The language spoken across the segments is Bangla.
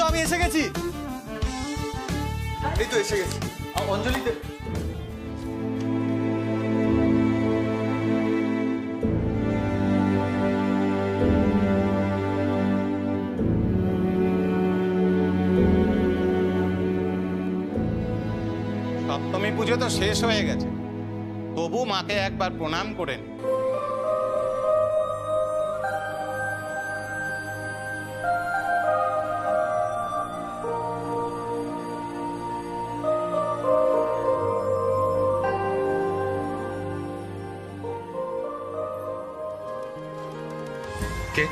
আমি এসে গেছি। এই তো এসে গেছি। অঞ্জলিতে সপ্তমী পুজো তো শেষ হয়ে গেছে, তবু মাকে একবার প্রণাম করেন। কে?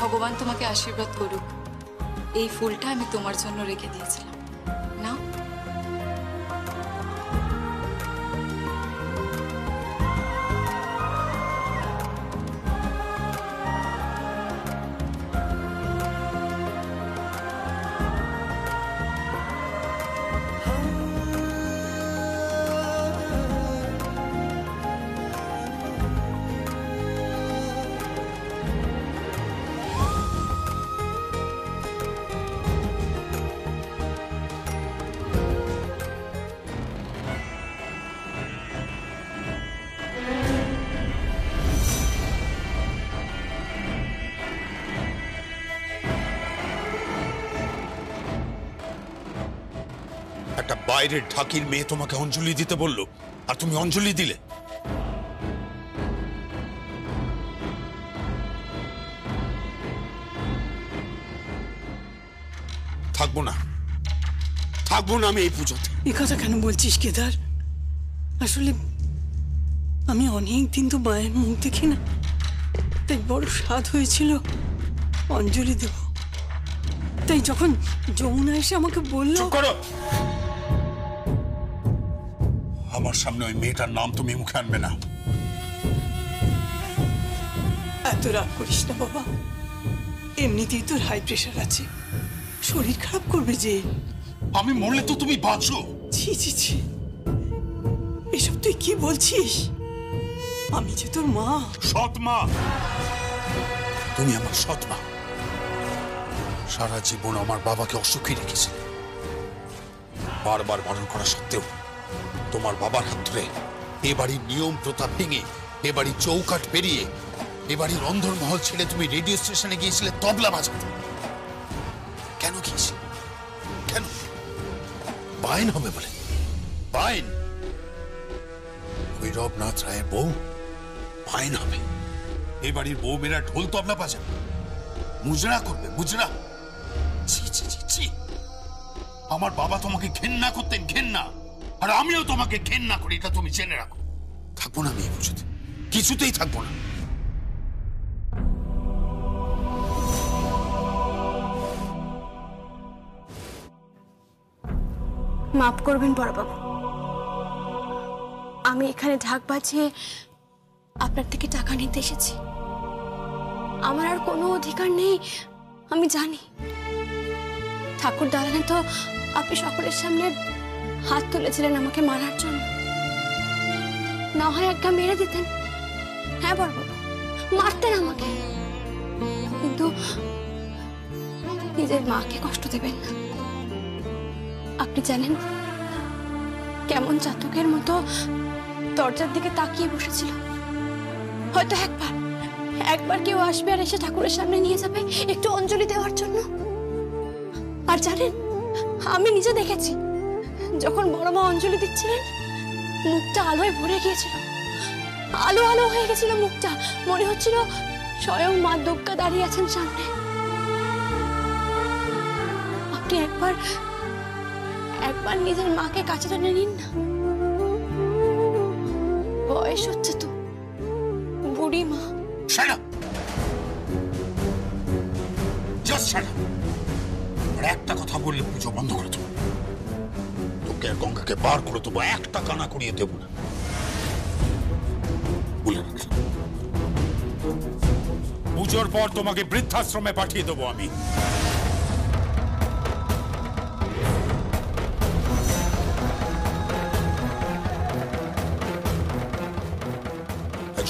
ভগবান তোমাকে আশীর্বাদ করুক। এই ফুলটা আমি তোমার জন্য রেখে দিয়েছিলাম, নাও। একটা বাইরের ঢাকির মেয়ে তোমাকে অঞ্জলি দিতে বলল, আর তুমি অঞ্জলি দিলে? থাকবো না, থাকবো না আমি এই পুজোতে। এ কথা কেন বলছিস কেদার? আসলে আমি অনেক দিন তো মায়ের মুখ দেখি না, তাই বড় স্বাদ হয়েছিল অঞ্জলি দেব। তাই যখন যমুনা এসে আমাকে বলল। চুপ করো! আমার সামনে ওই মেয়েটার নাম তুমি মুখে আনবে না। এত রাগ করিস না বাবা, এমনিতেই তোর হাই প্রেশার আছে, শরীর খারাপ করবে যে। আমি মরলে তো তুমি বাঁচো। ছি ছি ছি, এসব তুই কি বলছিস? আমি যে তোর মা। সৎ মা, তুমি আমার সৎ মা। সারা জীবন আমার বাবাকে অসুখী রেখেছে, বারবার বারণ করা সত্ত্বেও তোমার বাবার হাত ধরে এ বাড়ির নিয়ম প্রথা ভেঙে, এ বাড়ির চৌকাঠ পেরিয়ে, এ বাড়ির অন্ধরমহল ছেড়ে তুমি রেডিও স্টেশনে গিয়েছিলে তবলা বাজাতে। কেন গিয়েছিলে? কেন? বাইন হবে বলে? বাইন? ভৈরবনাথ রায়ের বউ বাইন হবে? এ বাড়ির বউ মেয়েরা ঢোল তবলা বাজাবে, মুজরা করবে, মুজরা। ছি ছি ছি ছি! আমার বাবা তোমাকে ঘেন্না করতেন, ঘেন্না। আর আমিও তোমাকে ঘেন্না করি, এটা তুমি জেনে রাখো। থাকবো না আমি এই পুজোতে, কিছুতেই থাকবো না। মাফ করবেন বড়বাবু, আমি এখানে ঢাক বাজিয়ে আপনার থেকে টাকা নিতে এসেছি। আমার আর কোনো অধিকার নেই, আমি জানি। ঠাকুর দালানে তো আপনি সকলের সামনে হাত তুলেছিলেন আমাকে মারার জন্য। না হয় একটা মেরে দিতেন, হ্যাঁ বড়বাবু, মারতেন আমাকে, কিন্তু নিজের মাকে কষ্ট দেবেন না। আপনি জানেন কেমন চাতকের মতো দরজার দিকে তাকিয়ে বসেছিল। হয়তো একবার কেউ আসবে আর এসে ঠাকুরের সামনে নিয়ে যাবে একটু অঞ্জলি দেওয়ার জন্য। আর জানেন, আমি নিজে দেখেছি যখন বড় মা অঞ্জলি দিচ্ছিলেন, মুখটা আলোয় ভরে গিয়েছিল, আলো আলো হয়ে গেছিল মুখটা। মনে হচ্ছিল স্বয়ং মা দুর্গা দাঁড়িয়ে আছেন সামনে। আপনি একবার নিজের মাকে কাছে টেনে নিন না। বয়স হচ্ছে তো, বুড়ি মা। Shut up! Just shut up! আর একটা কথা বললে পুজো বন্ধ করে দেবো, তোকে আর গঙ্গাকে বার করে দেবো, একটা কানা করিয়ে দেবো না, বলে রাখলাম। পুজোর পর তোমাকে বৃদ্ধাশ্রমে পাঠিয়ে দেবো আমি।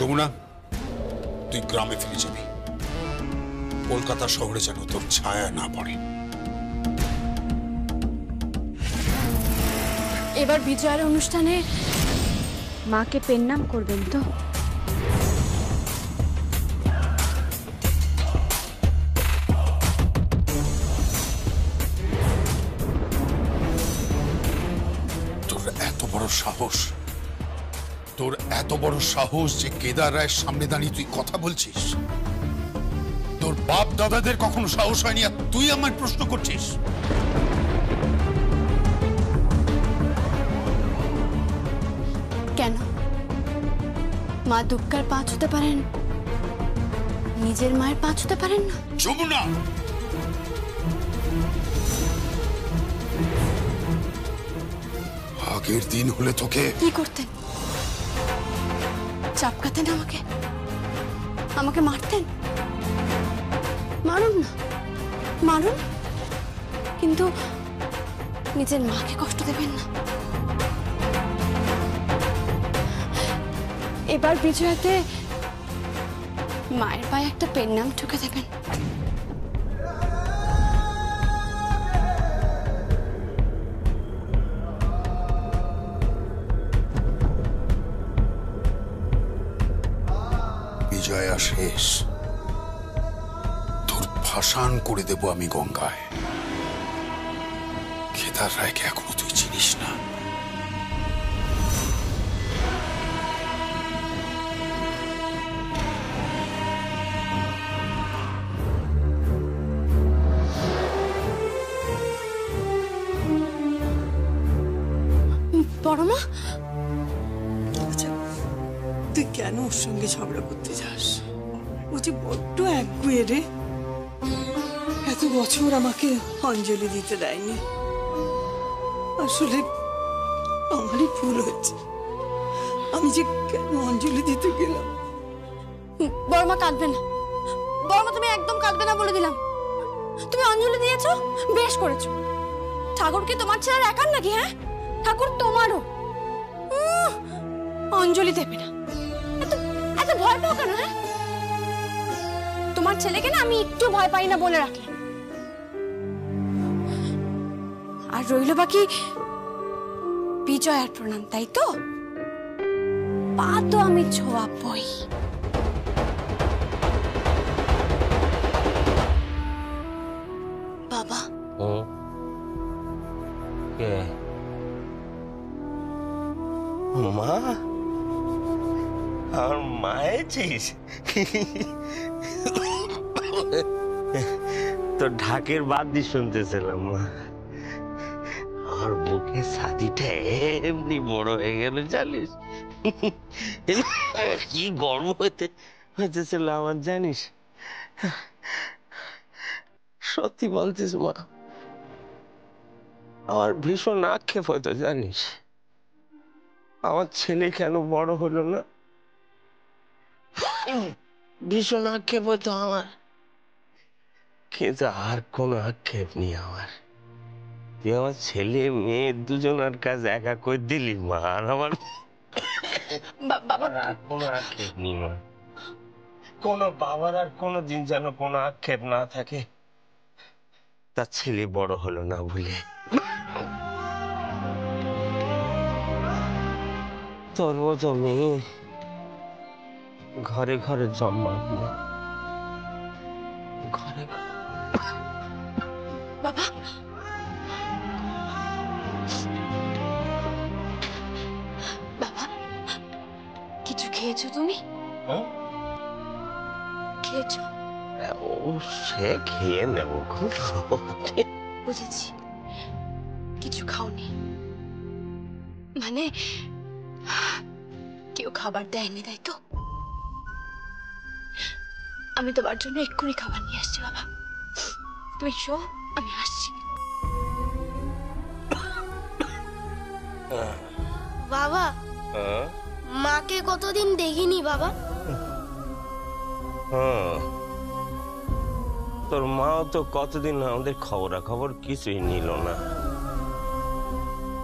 যমুনা, তুই গ্রামে ফিরে যাবি। কলকাতা শহরে যেন তোর ছায়া না পড়ে। এবার বিজয়ের অনুষ্ঠানে মাকে পেন নাম করবেন তো? তোর এত বড় সাহস, তোর এত বড় সাহস যে কেদার রায়ের সামনে দাঁড়িয়ে তুই কথা বলছিস? তোর বাপ দাদাদের কখনো সাহস হয়নি, আর তুই আমায় প্রশ্ন করছিস? কেন? মা দুর্গার পা ছুতে পারেন, নিজের মায়ের পা ছুতে পারেন না? যমুনা, আগের দিন হলে তোকে কি করতেন? চাপকাতেন আমাকে, আমাকে মারতেন? মারুন না, মারুন, কিন্তু নিজের মাকে কষ্ট দেবেন না। এবার বিজয়াতে মায়ের পায়ে একটা পেন নাম ঠুকে দেবেন। বিজয়া শেষ, তোর ভাসান করে দেব আমি গঙ্গায়। কেদার রায়কে এখনো তুই চিনিস না। বড় মা, আচ্ছা, তুই কেন ওর সঙ্গে ঝগড়া করতে যাস? ও যে বড্ড একগুঁয়ে রে। এত বছর আমাকে অঞ্জলি দিতে দেয়নি। আসলে আমারই ভুল হয়েছে। আমি যে কেন অঞ্জলি দিতে গেলাম। বড় মা কাঁদবে না, বড় মা তুমি একদম কাঁদবে না বলে দিলাম। তুমি অঞ্জলি দিয়েছো, বেশ করেছো। ঠাকুর কি তোমার ছেলের একার নাকি? হ্যাঁ, ঠাকুর তোমারও। অঞ্জলি দেবে না, এত ভয় পাও কেন? হ্যাঁ, তোমার ছেলেকে না আমি একটু ভয় পাই না বলে রাখলাম। আর রইল বাকি বিজয়ার প্রণাম, তাই তো? পা তো আমি ছোঁয়াবই। বাবা, মা, আর মায়েছিস? তো ঢাকের বাদ দিয়ে শুনতেছিলাম মা। আমার বুকে ছাতিটা এমনি বড় হয়ে গেল জানিস? কি গর্ব হইতেছিল আমার জানিস? সত্যি বলছিস মা, আমার ভীষণ আক্ষেপ হইতো জানিস, আমার ছেলে কেন বড় হলো না। ভীষণ আক্ষেপ হতো আমার, কিন্তু আর কোনো আক্ষেপ নেই আমার। তুই আমার ছেলে মেয়ে দুজনের কাজ একা করে দিলি মা, আর আমার আর কোনো আক্ষেপ নেই মা। কোনো বাবার আর কোনো দিন যেন কোনো আক্ষেপ না থাকে তার ছেলে বড় হলো না বলে। তোর মতো মেয়ে ঘরে ঘরে জন্মাবো, ঘরে ঘরে। বাবা, বাবা, কিছু খেয়েছো তুমি? খেয়েছো? ও সে খেয়ে নেবো, বুঝেছি, কিছু খাওনি মানে কেউ খাবার দেয়নি, তাই তো? আমি তোমার জন্য এক্ষুনি খাবার নিয়ে আসছি। বাবা, তুমি শো, আমি আসছি। বাবা, মাকে কতদিন দেখিনি বাবা। তোর মাও তো কতদিন আমাদের খবরাখবর কিছুই নিল না।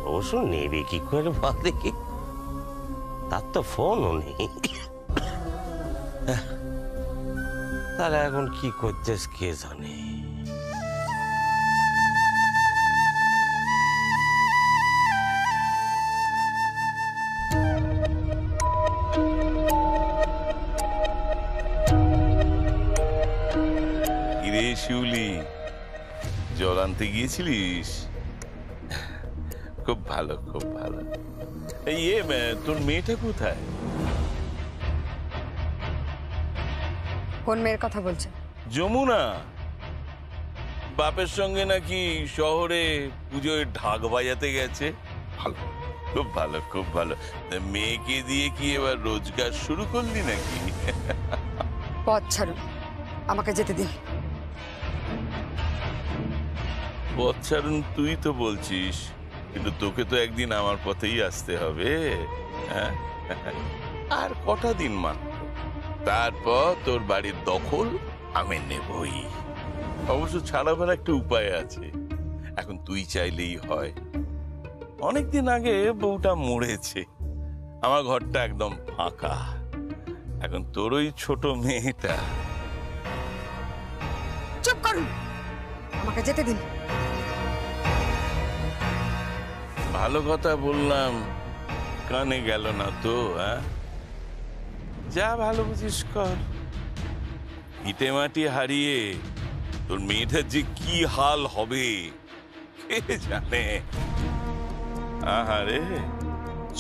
অবশ্য নেবে কি করে বল দেখি, তার তো ফোনও নেই। তাহলে এখন কি করতেস কে জানে। কিরে শিউলি, জল আনতে গিয়েছিলিস? খুব ভালো, খুব ভালো। এই তোর মেয়েটা কোথায়? কোন মেয়ের কথা বলছে? যমুনা। বাপের সঙ্গে নাকি শহরে পুজোয় ঢাক বাজাতে গেছে। ভালো, খুব ভালো, খুব ভালো। মেয়েকে দিয়ে কি এবার রোজগার শুরু করলি নাকি? পথ ছাড়ুন, আমাকে যেতে দিন। পথ ছাড়ুন তুই তো বলছিস, কিন্তু তোকে তো একদিন আমার পথেই আসতে হবে। হ্যাঁ, আর কটা দিন মাত্র, তারপর তোর বাড়ির দখল আমি নেবই। অবশ্য ছাড়াবার একটা উপায় আছে, এখন তুই চাইলেই হয়। অনেকদিন আগে বউটা মরেছে, আমার ঘরটা একদম ফাঁকা। এখন তোর ওই ছোট মেয়েটা। চুপ করুন, আমাকে যেতে দিন। ভালো কথা বললাম, কানে গেল না তো? হ্যাঁ, যা ভালো বুঝিস কর। ইটে মাটি হারিয়ে তোর মেয়েটার যে কি হাল হবে কে জানে। আহারে,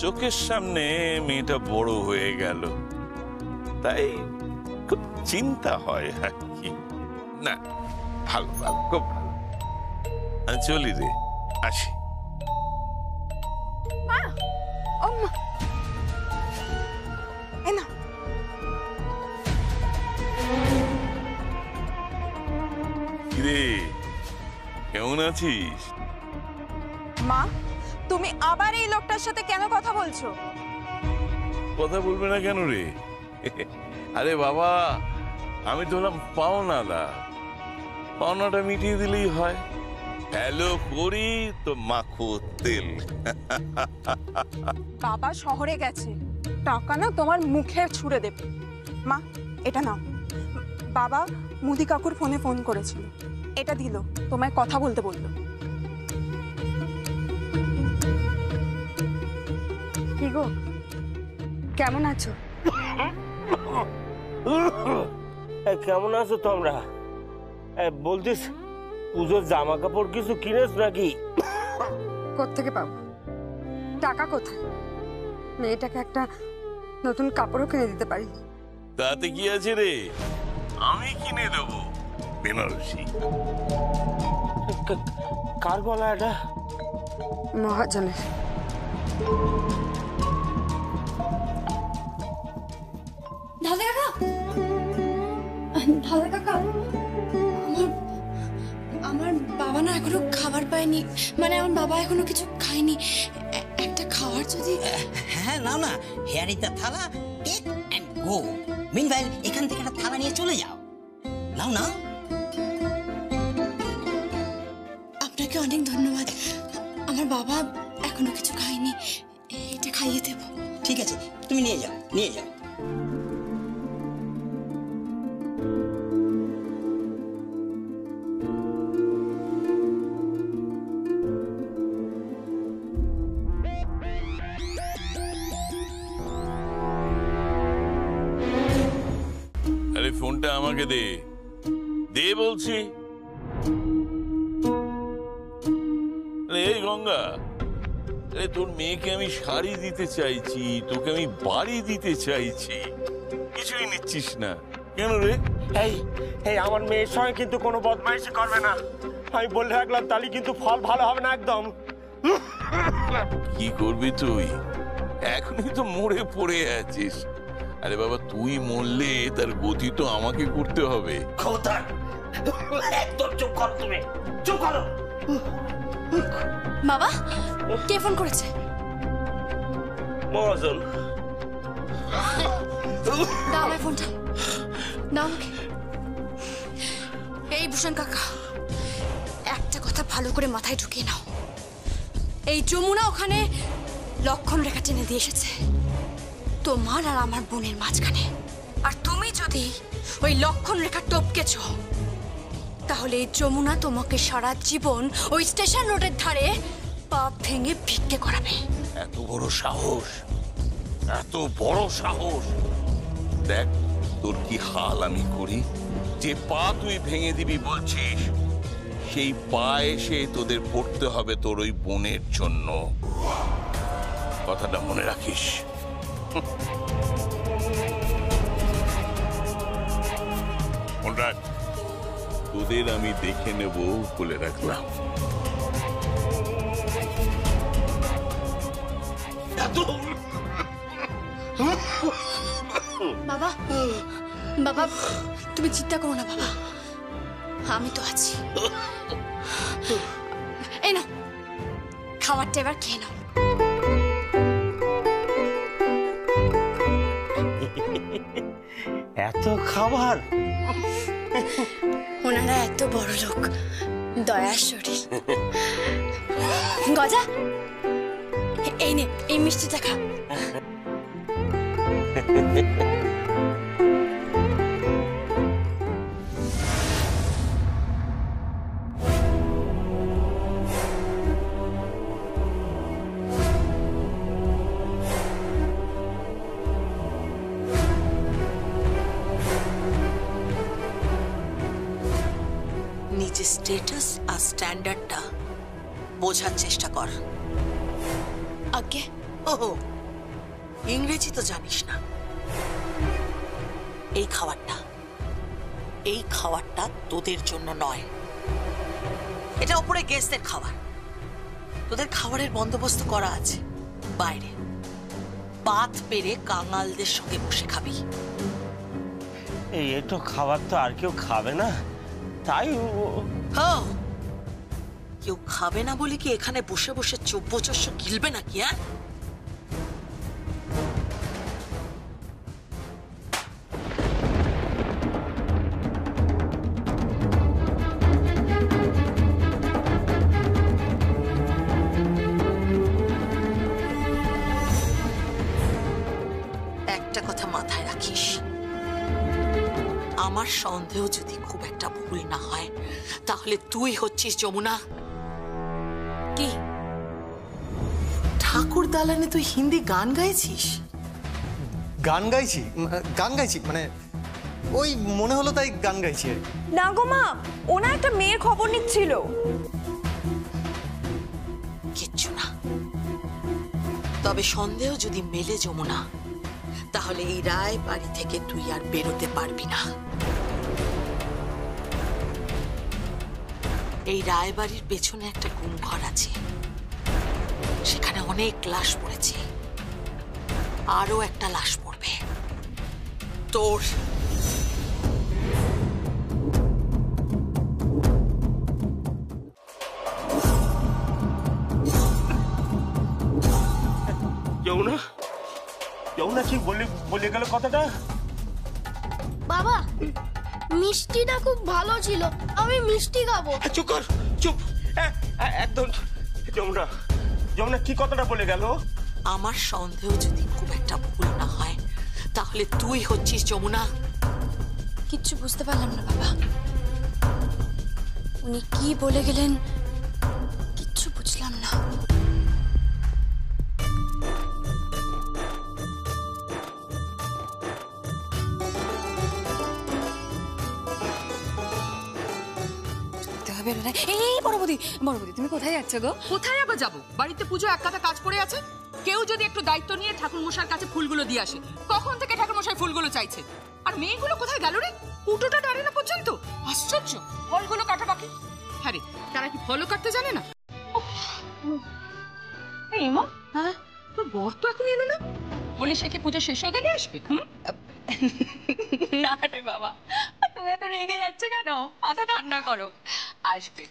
চোখের সামনে মেয়েটা বড় হয়ে গেল, তাই খুব চিন্তা হয় আর কি। না, ভালো ভালো, খুব ভালো। চলি রে, আসি। কিরে, কেমন আছিস? মা, তুমি আবার এই লোকটার সাথে কেন কথা বলছো? কথা বলবে না কেন রে? আরে বাবা, আমি তো হলাম পাওনাদা, পাওনাটা মিটিয়ে দিলেই হয়। হ্যালো করি তো মাখো তেল। বাবা শহরে গেছে, টাকা না তোমার মুখে ছুঁড়ে দেবে। মা, এটা নাও। বাবা মুদি কাকুর ফোনে ফোন করেছিল, এটা দিল, তোমায় কথা বলতে বললো। কি গো, কেমন আছো? কেমন আছো তোমরা? বলতিস পুজোর জামা কাপড় কিছু কিনেছ নাকি? কোত্থেকে পাবো টাকা? কোথায়? মেয়েটাকে একটা নতুন কাপড়ও কিনে দিতে পারি। তাতে কি আছে রে, আমি কিনে দেবো বেনারসি। কার গলা এটা? মহাজনের। দাদা কাকা, দাদা কাকা, আমার বাবা না এখনো খাবার পায়নি, মানে আমার বাবা এখনো কিছু খায়নি। একটা খাবার যদি। হ্যাঁ, নাও না, হেয়ার ইজ দ্য থালা, টেক এন্ড গো। মিনওয়াইল এখান থেকে একটা থালা নিয়ে চলে যাও। নাও না। আপনাকে অনেক ধন্যবাদ, আমার বাবা এখনো কিছু খায়নি, এটা খাইয়ে দেব। ঠিক আছে, তুমি নিয়ে যাও, নিয়ে যাও। আরে ফোনটা আমাকে দে, দে বলছি। এই গঙ্গা, আরে তোর মেয়েকে আমি শাড়ি দিতে চাইছি, তোকে আমি বাড়ি দিতে চাইছি, কিছুই নিচ্ছিস না কেন রে? এই এই আমার মেয়ের সঙ্গে কিন্তু কোনো বদমাইশি করবে না, আমি বলে রাখলাম, তাহলে কিন্তু ফল ভালো হবে না একদম। কি করবি তুই? এখনই তো মরে পড়ে আছিস। আরে বাবা, তুই মরলে তার গতি তো আমাকে করতে হবে। একদম চুপ কর, তুমি চুপ করো। বাবা, কে ফোন করেছে? মহাজন। দাও আমার ফোনটা, দাও আমাকে। এই ভূষণ কাকা, একটা কথা ভালো করে মাথায় ঢুকিয়ে নাও, এই যমুনা ওখানে লক্ষণ রেখা টেনে দিয়ে এসেছে তোমার আর আমার বোনের মাঝখানে, আর তুমি যদি ওই লক্ষণ রেখা টপকেছ, তাহলে যমুনা তোমাকে সারা জীবন ওই স্টেশন রোডের ধারে পা ভেঙে ভিক্ষে করাবে। এত বড় সাহস, এত বড় সাহস! দেখ তোর কি হাল আমি করি। যে পা তুই ভেঙে দিবি বলছিস, সেই পা এসে তোদের পড়তে হবে তোর ওই বোনের জন্য। কথাটা মনে রাখিস। তোদের আমি দেখে নেব বলে রাখলাম। বাবা, বাবা তুমি চিন্তা করো না বাবা, আমি তো আছি। এই না, খাবারটা এবার খেয়ে নাও। এত খাবার! ওনারা এত বড় লোক, দয়ার শরীর। গজা, এই নে, এই মিষ্টিটা খা। নিজের স্ট্যাটাস আর স্ট্যান্ডার্ডটা বোঝার চেষ্টা কর। আগে ওহো, ইংরেজি তো জানিস না। এই খাবারটা তোদের জন্য নয়, এটা উপরে গেস্টদের খাবার। তোদের খাবারের বন্দোবস্ত করা আছে বাইরে, পাত পেরে কাঙালদের সঙ্গে বসে খাবি। এই এটো খাবার তো আর কেউ খাবে না, তাই হ্যাঁ, কেউ খাবে না বলে কি এখানে বসে বসে চব্যচস্য গিলবে নাকি? হ্যাঁ, একটা কথা মাথায় রাখিস, আমার সন্দেহ যদি খুব একটা ভুল না হয়, তাহলে তুই হচ্ছিস যমুনা। কি ঠাকুর দালানে তুই হিন্দি গান গাইছিস? গান গাইছি মানে ওই মনে হলো তাই গান গাইছি আর কি। না গো মা, ওনা একটা মেয়ের খবর নিচ্ছিল। কিচ্ছু না, তবে সন্দেহ যদি মেলে যমুনা, তাহলে এই রায় বাড়ি থেকে তুই আর বেরোতে পারবি না। এই রায়বাড়ির পেছনে একটা গুম ঘর আছে, সেখানে অনেক লাশ পড়েছে, আরো একটা লাশ পড়বে তোর। যমুনা কি বলে গেল কথাটা? বাবা, মিষ্টিটা খুব ভালো ছিল, আমি মিষ্টি খাবো। চুপ কর, চুপ একদম। যমুনা কি কথাটা বলে গেল? আমার সন্দেহ যদি খুব একটা ভুল না হয়, তাহলে তুই হচ্ছিস যমুনা। কিচ্ছু বুঝতে পারলাম না বাবা, উনি কি বলে গেলেন কিচ্ছু বুঝলাম না। বড়বদি, তুমি কোথায় যাচ্ছ গো? কোথায় আবার যাবো? বাড়িতে পুজো এক কাটা কাজ পড়ে আছে। কেউ যদি একটু দায়িত্ব নিয়ে ঠাকুর মশাইর কাছে ফুলগুলো দিয়ে আসে। কখন থেকে ঠাকুর মশাই ফুলগুলো চাইছে, আর মেয়েগুলো কোথায় গেল রে? উটোটা ডারে না পর্যন্ত। আশ্চর্য, ফলগুলো কাটা বাকি। হ্যাঁ রে, তারা কি ফলও কাটতে জানে না? এই মা, হ্যাঁ তোর বর তো এখন এলো না, বলে সে কি পুজো শেষ হয়ে গেলে আসবে? না রে বাবা, তুমি এত রেগে যাচ্ছে কেন? মাথা ঠান্ডা করো। আসবে,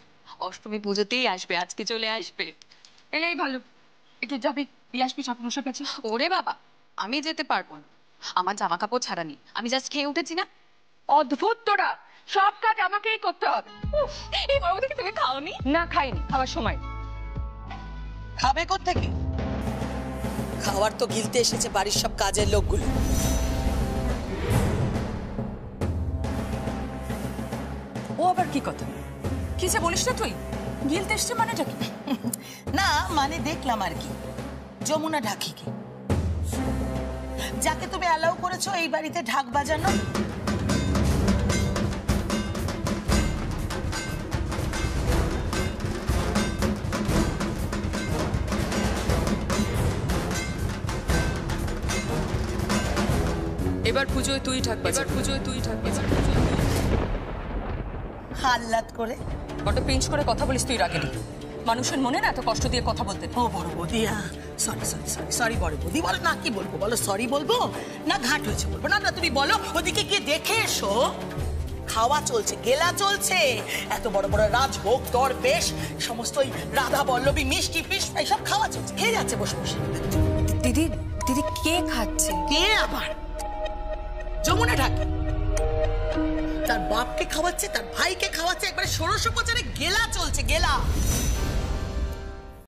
অষ্টমী পুজোতেই আসবে, আজকে চলে আসবে। এই ভালো, একটু যাবি দিয়ে আসবি ঠাকুর মশাইর কাছে। ওরে বাবা, আমি যেতে পারবো না, আমার জামা কাপড় ছাড়া নেই, আমি জাস্ট খেয়ে উঠেছি না। অদ্ভুত তোরা, সব কাজ আমাকেই করতে হবে। এই বাবু থেকে তুমি খাওনি? না খাইনি, খাওয়ার সময়। খাবে কোত্থেকে? খাবার তো গিলতে এসেছে বাড়ির সব কাজের লোকগুলো। কি কথা? কি যে বলিস না তুই? গিলতে এসছে মানেটা কি? না মানে দেখলাম আর কি, যমুনা ঢাকিকে, যাকে তুমি অ্যালাউ করেছো এই বাড়িতে ঢাক বাজানো, এবার পুজোয় তুই ঢাক বাজা, এবার পুজোয় তুই ঢাক বাজা। হাল্লাত করে বড় পিঞ্চ করে কথা বলিস তুই রাগে নি। মানুষের মনে না এত কষ্ট দিয়ে কথা বলতে। ও বড় বৌদি, সরি সরি সরি সরি বড় বৌদি, বলো না কি বলবো, বলো সরি বলবো না ঘাট হয়েছে বলবো, না না তুমি বলো ওদিকে গিয়ে দেখে এসো। খাওয়া চলছে, গেলা চলছে, এত বড় বড় রাজভোগ দর বেশ সমস্ত ওই রাধা বল্লভী মিষ্টি ফিস এইসব খাওয়া চলছে, খেয়ে যাচ্ছে বসে বসে। দিদি দিদি কে খাচ্ছে? কে আবার? যমুনা ঢাকি তার বাপকে খাওয়াচ্ছে, তার ভাইকে খাওয়াচ্ছে, একবারে ষোড়শ প্রচারে গেলা চলছে, গেলা।